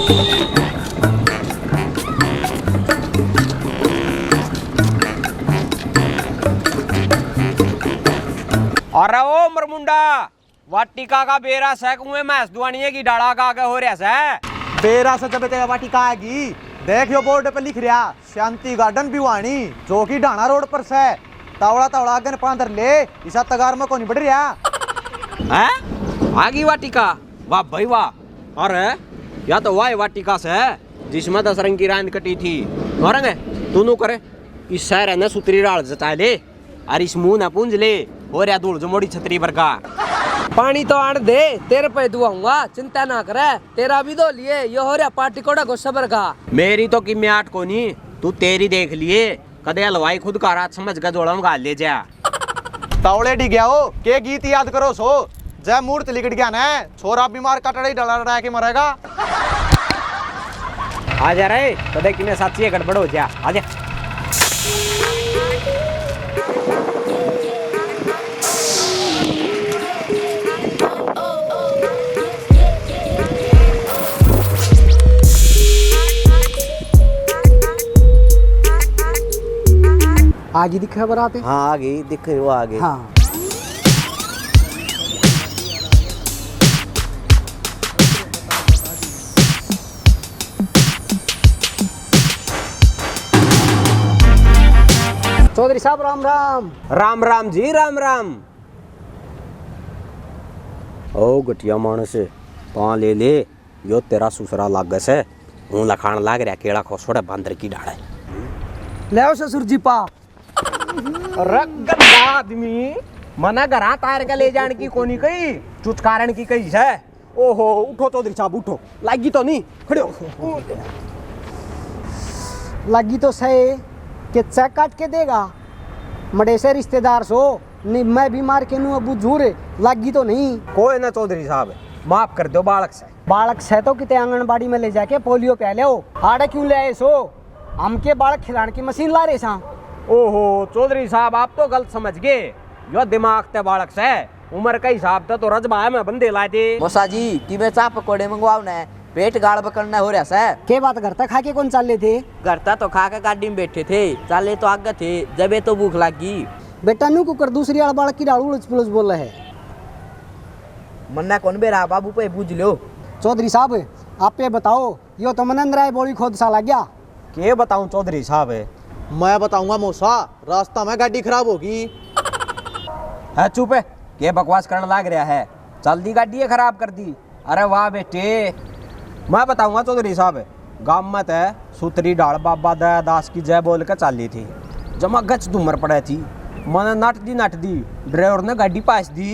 अरे ओ मरमुंडा वाटिका का बेरा से कुएं मैस दुआनिए की डाला का के हो रहा से बेरा से जब तेरा वाटिका आएगी देखियो बोर्ड पे लिख रहा शांति गार्डन भिवानी जो कि ढाणा रोड पर से तावड़ा तावड़ा आगे पांदर ले इसा तगार में को नहीं बढ़ रहा हैं आगी वाटिका वाह भाई वाह। अरे या तो वाह वाटिका से जिसमें 10 रंग की रांद कटी थी नौरंग दोनों करे इस शहर ने सुतरी डाल जता ले और इस मुंह ना पूंज ले हो रहा धूल जमोड़ी छतरी पर का पानी तो आड़ दे तेरे पे दुआऊंगा चिंता ना करे तेरा भी दो लिए ये हो रहा पार्टी कोड़ा को सबर का मेरी तो किम्याट को नहीं तू तेरी देख लिए कदे हलवाई खुद का रात समझ कर जोड़म गाल ले जा तावड़े डी गया हो के गीत याद करो सो जय मूर्त लिकट गया ना छोरा बीमार कटड़े डला डरा के मरेगा आ जा रे कदे किने साथी गड़बड़ हो जा आ जा आगे दिखे बराते हाँ आगे दिख रही वो आगे हाँ चौधरी साहब राम राम। राम राम जी राम राम। ओ गटिया मानस पा ले ले यो तेरा सुसरा लागस है हूं लखान लाग रहा केड़ा खोसोड़े बंदर की डाले ले ससुर जी पा गंदा आदमी मना घरा तार के ले जाने की कोनी कही चुचकारण की कही है। ओहो उठो चौधरी साहब उठो लागी तो नहीं खड़े हो लगी तो सही कि चेक काट के देगा मडे से रिश्तेदार सो नहीं मैं बीमार के नू अबू झूरे लगी तो नहीं कोई ना चौधरी साहब माफ कर दो बालक से तो कितने आंगनबाड़ी में ले जाके पोलियो पहले हो आड़े क्यों ले आए सो हमके बालक खिलाने की मशीन ला रहे सा। ओहो चौधरी साहब आप तो गलत समझ गए यो दिमाग ते बालक से उम्र का हिसाब तो रजबा में बंदे लाए थे मोसा जी कि मैं चा पकोड़े मंगवाओ ना पेट गाड़ पकड़ना हो रहा है के बात करता खा के कौन चाल ले थे करता तो खा के गाड़ी में बैठे थे चाले तो आगे थे जबे तो भूख लगी बेटा नू कुकर दूसरी आड़ बालक की डालू उलझ पुलझ बोल रहे है मन्ना कौन बेरा बाबू पे पूछ लो। चौधरी साहब आप पे बताओ यो तो मनंदर है बोली खोद सा लग गया के बताऊं चौधरी साहब मैं बताऊंगा मौसा रास्ता में गाड़ी खराब होगी है चुप है के बकवास करने लग रहा है जल्दी गाड़ी खराब कर दी। अरे वाह बेटे मैं बताऊंगा चौधरी साहब गाँव में तय सुतरी डाल बाबा दयादास की जय बोल के चाली थी जमा गच धूमर पड़े थी मैंने नट दी ड्राइवर ने गाड़ी पास दी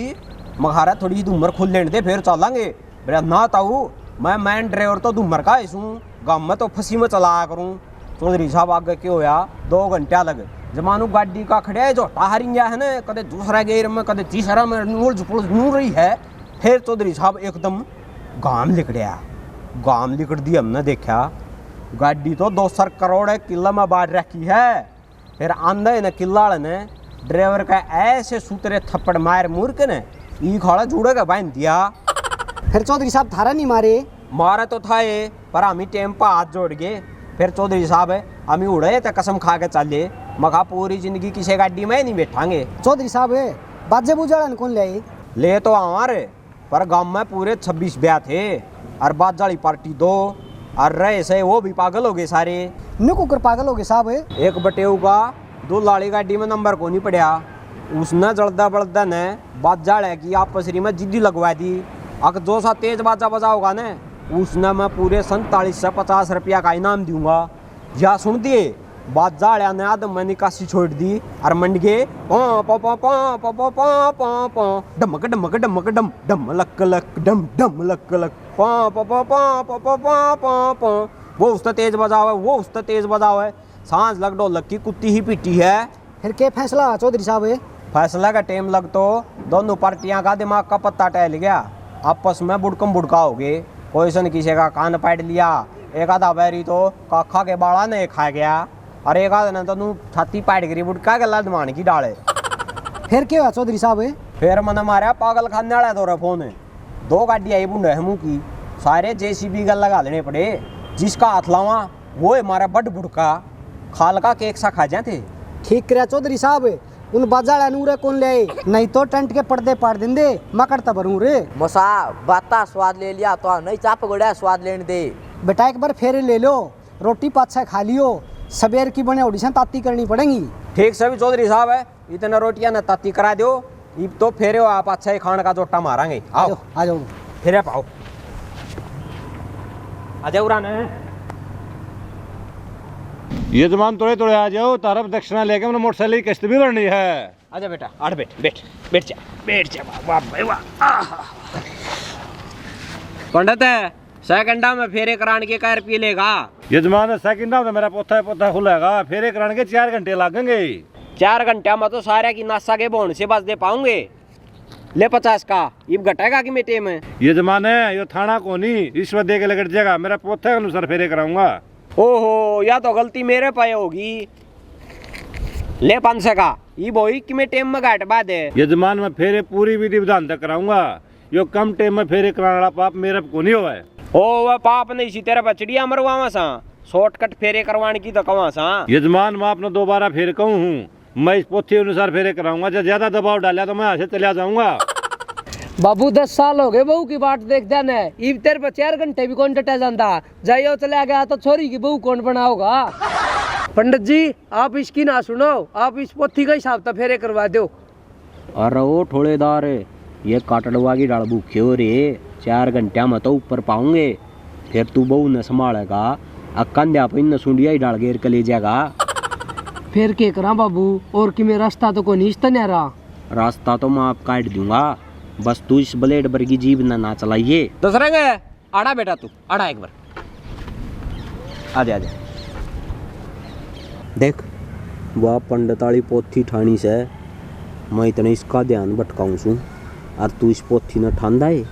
मखारा थोड़ी सी धूमर खुल लेने दे फिर चलेंगे मेरा ना ताऊ मैं ड्राइवर तो धूमर का ऐसूँ गाँव में तो फंसी में चला करूँ। चौधरी साहब आगे क्यों होया 2 घंटा लगे जमानू गाड़ी का खड़े जो टाहरी गया है ना कदे दूसरा गेर में कदे तीसरा में नूर नूर रही है फिर चौधरी साहब एकदम गाम लिकड़ दी हमने देखा गाड़ी तो 200 करोड़ किला में बांट रखी है। फिर आंधे ने किला ने ड्राइवर का ऐसे सूतरे थप्पड़ मार मुर के ने ई खड़ा जुड़े का बांध दिया। फिर चौधरी साहब थारा नहीं मारे तो था ये पर हम टेम पर हाथ जोड़ गए। फिर चौधरी साहब हम उड़े तो कसम खा के चले मखा पूरी जिंदगी किसी गाड़ी में नहीं बैठांगे। चौधरी साहब बाजे बुझाड़न कौन ले तो हमारे पर गांव में पूरे 26 ब्याह थे और बाजाली पार्टी 2 और रहे से वो भी पागल हो गए सारे कुकर पागल हो गए साहब। एक बटेऊ का 2 लाड़ी गाड़ी में नंबर को नहीं पड़ा उसने जल्दा बल्दा ने बाजाले की आपसरी में जिद्दी लगवा दी। अगर जो सा तेज बाजा बजाओगा ना उसने मैं पूरे 47 से 50 रुपया का इनाम दूंगा। या सुन दिए बाजाड़िया ने आदम में निकासी छोड़ दी और मंडगे डमक डमक डमक डम डम लक लक डम डम लक लक वो उसने तेज बजाओ है सांझ लग ढोलक की कुत्ती ही पीटी है। फिर क्या फैसला चौधरी साहब फैसला का टाइम लग तो दोनों पार्टियां का दिमाग का पत्ता टहल गया आपस में बुड़कम बुड़का हो गए। कोई सन किसी का कान पाट लिया एक आधा बैरी तो काखा के बाड़ा ने खा गया और एक आधा ने तो छाती पाट गिरी बुड़का के लदमान की डाले। फिर क्या हुआ चौधरी साहब फिर मैंने मारा पागल खाने वाला दौरा फोन 2 गाड़ी आई बुंडे हमू की सारे जेसीबी गल लगा लेने पड़े। जिसका हाथ लावा वो हमारा बड बुड़का खाल का केक सा खा जाते। ठीक करे चौधरी साहब, उन बाजाड़ा नूरे कौन ले आए? नहीं तो टेंट के पर्दे पाड़ देंदे, मकर तबरू रे। मोसा बाता स्वाद ले लिया तो नहीं चाप गोड़ा स्वाद लेने दे। बेटा एक बार फेरे ले लो, रोटी पाछा खा लियो, सबेर की बने ऑडिशन ताती करनी पड़ेगी। ठीक सभी चौधरी साहब है, इतना रोटियां न ताती करा दो। इब तो फेरे हो आप अच्छा ही खान का जोटा मारेंगे। आओ आ जाओ। फेरे पाओ आ जाओ रान। यजमान थोड़े थोड़े आ जाओ, तरफ दक्षिणा लेके मैंने मोटरसाइकिल की किस्त भी भरनी है। आजा बेटा, आठ बैठ बैठ बैठ जा वाह भाई वाह। पंडित है सेकंडा में फेरे कराने के कै रुपये लेगा? यजमान सेकंड में मेरा पोथा खुलेगा, फेरे कराने के 4 घंटे लगेंगे। 4 घंटे में तो सारे की नासा के बोन से बस दे पाऊंगे। ले 50 का, इब घटेगा कि मेटे में? यजमान है यो थाना को नहीं, रिश्वत दे के लगट जाएगा, मेरा पोथा के अनुसार फेरे कराऊंगा। ओहो, या तो गलती मेरे पे होगी। ले 500 का, ये बोई कि मैं टेम में घाट बाद है। यजमान मैं फेरे पूरी विधि विधान तक कराऊंगा, यो कम टाइम में फेरे कराने वाला पाप मेरे को नहीं हुआ है। ओ वह पाप नहीं सी तेरा बचड़िया मरवावा सा, शॉर्टकट फेरे करवाने की तो कवा सा। यजमान मैं आपने दोबारा फेर कहूँ हूँ, मैं इस पोथी अनुसार फेरे कराऊंगा। जब ज्यादा दबाव डाला तो मैं यहाँ से चला जाऊंगा। बाबू 10 साल हो गए बहू की बात देख देने, इब तेरे पर 4 घंटे भी कौन टटा जाता। जाइयो चला गया तो छोरी की बहू कौन बनाओगा? पंडित जी आप इसकी ना सुनो, आप इस पोथी का हिसाब तो फेरे करवा दो। अरे ओ ठोड़ेदार, ये काटड़वा की डाल भूखे हो रे, 4 घंटे में तो ऊपर पाऊंगे। फिर तू बहू न संभालेगा, कंध्या पे न सुंडिया ही डाल घेर के ले जाएगा। फिर के करा बाबू, और कि मेरा रास्ता तो कोई नहीं न्यारा। रास्ता तो मैं आप काट दूंगा, बस तू इस ब्लेड पर की जीभ ना चलाइए। दसरंग आड़ा बेटा, तू आड़ा एक बार आजा आजा। देख वह पंडिताली पोथी ठानी से मैं इतना इसका ध्यान भटकाऊं सू, और तू इस पोथी न ठांदा है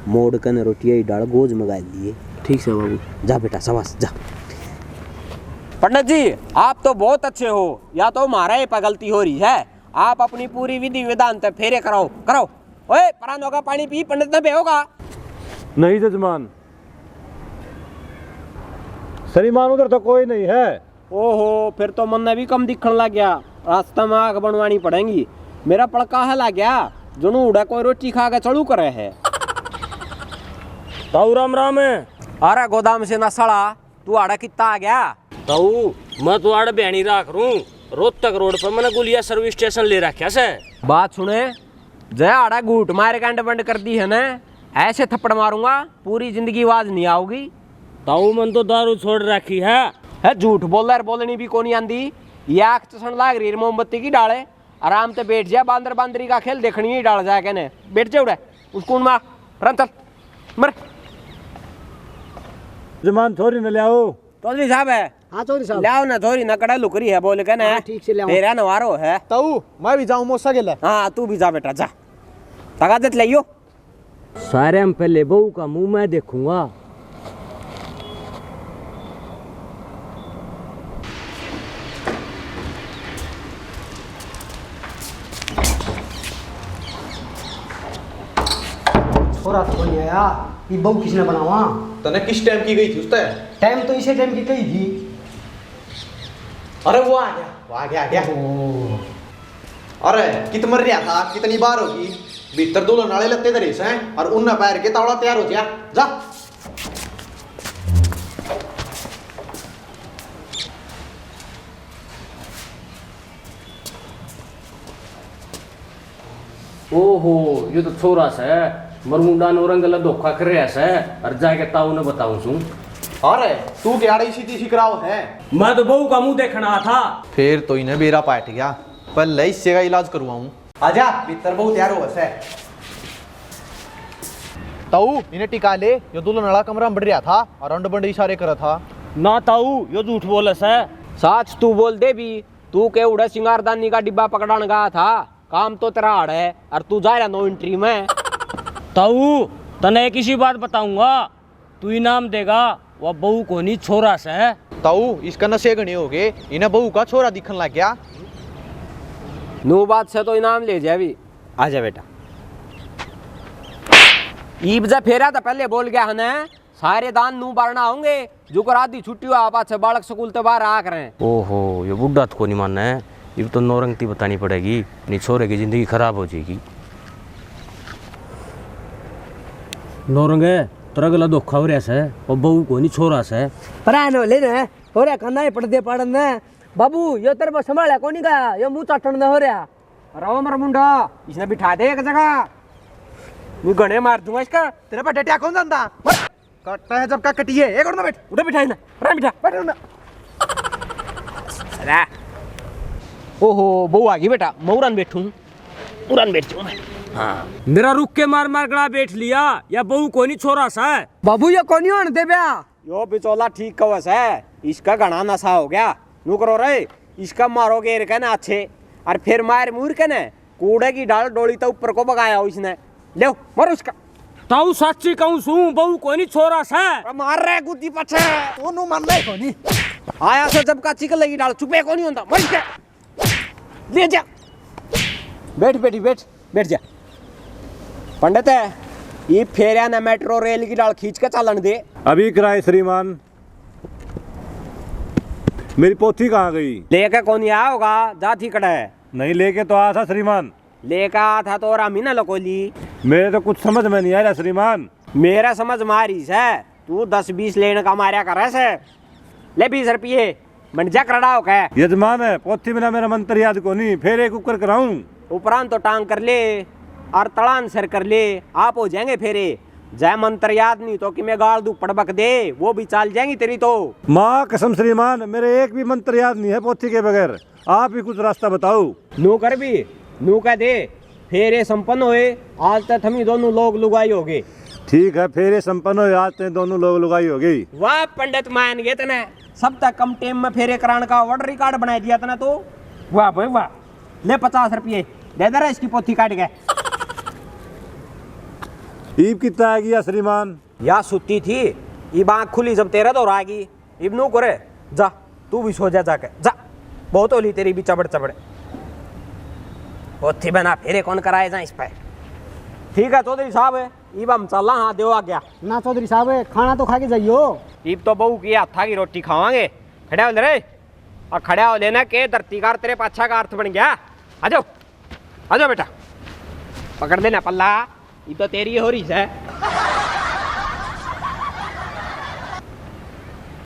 मोड़ कन रोटिया डाल गोज मंगा लिए। ठीक से बाबू, जा बेटा सवास जा। पंडित जी आप तो बहुत अच्छे हो, या तो हमारा ये गलती हो रही है। आप अपनी पूरी विधि विधान तक फेरे कराओ कराओ। ओए परान होगा, पानी पी, पंडित ने बेहोगा। नहीं यजमान, श्रीमान उधर तो कोई नहीं है। ओहो, फिर तो मन भी कम दिखने लग गया, रास्ता में आग बनवानी पड़ेगी। मेरा पड़का है ला गया, जुनू उड़ा कोई रोटी खा के चढ़ू करे है। ताऊ राम राम है। अरे गोदाम से न सड़ा, तू आड़ा कितना आ गया? ताऊ मैं तो आड़ बहनी राख रू, रोहतक रोड पर मैंने गुलिया सर्विस स्टेशन ले रखा से। बात सुने, जय आड़ा घूट मारे कंड बंद कर दी है ना, ऐसे थप्पड़ मारूंगा पूरी जिंदगी आवाज नहीं आओगी। ताऊ मन तो दारू छोड़ रखी है। झूठ बोल रहा, बोलनी भी कोनी आंदी। ये आँख चसन लाग रही मोमबत्ती की डाले, आराम से बैठ जा। बांदर बांदरी का खेल देखनी ही डाल जाए कहने, बैठ जा उड़ा उसको मार रन चल मर। यजमान थोड़ी न ले आओ। चौधरी साहब है। हाँ चौधरी साहब, लाओ ना, थोड़ी ना कड़ा लुकरी है बोले कहना। हाँ, ठीक से ले आओ। तेरा नवारो है। ताऊ मैं भी जाऊँ मोसा गेला। हाँ तू भी जा बेटा जा, तगादत लियो। सारे हम पहले बहू का मुंह मैं देखूंगा। छोरा तो नहीं आया, ये बहू किसने बनावा? तने किस टाइम की गई थी उस टाइम? टाइम तो इसे टाइम की कही थी। अरे वो आ गया, वो आ गया, आ गया। अरे कित मर रहा था, कितनी बार होगी? भीतर दो नाले लगते थे रेस हैं, और उन पैर के तावड़ा तैयार हो गया। जा ओहो ये तो छोरा से मरमुंडा नो रंग धोखा कर रहा से, और जाके ताऊ ने बताऊं सू। अरे तू क्या इसी तीसी कराव है? मैं तो बहू का मुंह देखना था। फिर तो इन्हें बेरा पाट गया, पहले इससे का इलाज करवाऊं। आजा भीतर बहुत तैयार हो वैसे। ताऊ इन्हें टिका ले, यो दुल्हन वाला कमरा में बढ़ रहा था और अंड बंड इशारे कर था। ना ताऊ यो झूठ बोले से। साच तू बोल दे भी, तू के उड़े सिंगारदानी का डिब्बा पकड़ाने गया था, काम तो तेरा हाड़ है, और तू जा रहा नो एंट्री में। ताऊ तने किसी बात बताऊंगा, तू इनाम देगा, वह बहू को नहीं छोरा से। ताऊ इसका नशे गणे हो गए, इन्हें बहू का छोरा दिखन लग गया। नू बात से तो इनाम ले जाए भी। आजा बेटा। ईब जब फेरा तो पहले बोल गया हने सारे दान नू बारना होंगे जो कर आधी छुट्टी हुआ आप बालक स्कूल तो बाहर आ करें। ओहो ये बुढ़ा तो को नहीं मानना है, ये तो नौरंगती बतानी पड़ेगी, नहीं छोरे की जिंदगी खराब हो जाएगी। नौरंग तेरा गला धोखा हो रहा है और बहू को नहीं छोरा से परान हो ले ना हो रहा करना है पड़दे पड़न ने बाबू यो तेरे को संभाला कोनी का यो मुंह चाटन हो रहा। अरे मर मुंडा इसने बिठा दे एक जगह, मैं गने मार दूंगा इसका। तेरे पे डटिया कौन जानता कटना है जब का कटिए एक और ना बैठ उधर बिठाई ना, अरे बिठा बैठ ना। अरे ओहो बहू आ गई बेटा, मैं उड़ान बैठूं, उड़ान बैठ जाऊं। हाँ मेरा रुक के मार मार गला बैठ लिया या बहू को नहीं छोरा सा है। बाबू ये कोनी होने दे ब्या यो बिचौला ठीक कवस है, इसका घना नशा हो गया। नू करो रे इसका मारो गेर के ना अच्छे और फिर मार मूर के ना कूड़े की डाल डोली तो ऊपर को बगाया इसने, ले मारो इसका। ताऊ सच्ची कहूं सू बहू को नहीं छोरा सा। अरे मार रहे गुद्दी पछे तो नु मन ले कोनी आया से जब का चिकन लगी डाल चुपे को नहीं होता मर के ले जा। बैठ बेटी बैठ बैठ जा। पंडित है ये फेरिया ना मेट्रो रेल की डाल खींच के चालन दे। अभी कराए श्रीमान। मेरी पोथी कहाँ गई? लेके कौन आया होगा, जाती कड़ा है। नहीं लेके तो आया था श्रीमान। लेका था तो रामी ना लकोली। मेरे तो कुछ समझ में नहीं आ रहा श्रीमान। मेरा समझ मारी से तू 10-20 लेने का मारा कर से ले 20 रुपये बन जा करड़ा हो क्या यजमान है पोथी बिना मेरा मंत्र याद को नहीं, फिर एक कुकर कराऊं। उपरांत तो टांग कर ले और तड़ान सर कर ले, आप हो जाएंगे फेरे। जय मंत्र याद नहीं तो कि मैं गाड़ दूं पड़बक दे, वो भी चाल जाएंगी तेरी तो। माँ कसम श्रीमान मेरे एक भी मंत्र याद नहीं है पोथी के बगैर, आप ही कुछ रास्ता बताओ। नू कर भी नू कह दे फेरे संपन्न हुए आज तक हम ही दोनों लोग लुगाई हो गए। ठीक है फिर ये संपन्न हो आज ते दोनों लोग लुगाई हो गई। वाह पंडित मान गए तने, सब तक कम टाइम में फेरे कराने का वर्ल्ड रिकॉर्ड बना दिया तना तो। वाह भाई वाह, ले 50 रुपये दे दे रहा इसकी पोथी काट के। ईब कितना आ गया श्रीमान? या सुती थी ये आँख खुली जब तेरा तो रागी इब्नू करे जा तू भी सो जा जाके जा, बहुत होली तेरी भी चबड़ चबड़ पोथी बना फेरे कौन कराए जा इस पे। ठीक है चौधरी साहब इब हम चलना, हाँ देव आ गया ना चौधरी साहब खाना तो खा के जाइयो। इब तो बहू की हाथा की रोटी खावांगे। खड़ा हो ले रे और खड़ा हो लेना के धरतीकार तेरे पाछा का अर्थ बन गया। आ जाओ बेटा पकड़ लेना पल्ला, ये तो तेरी हो रही है।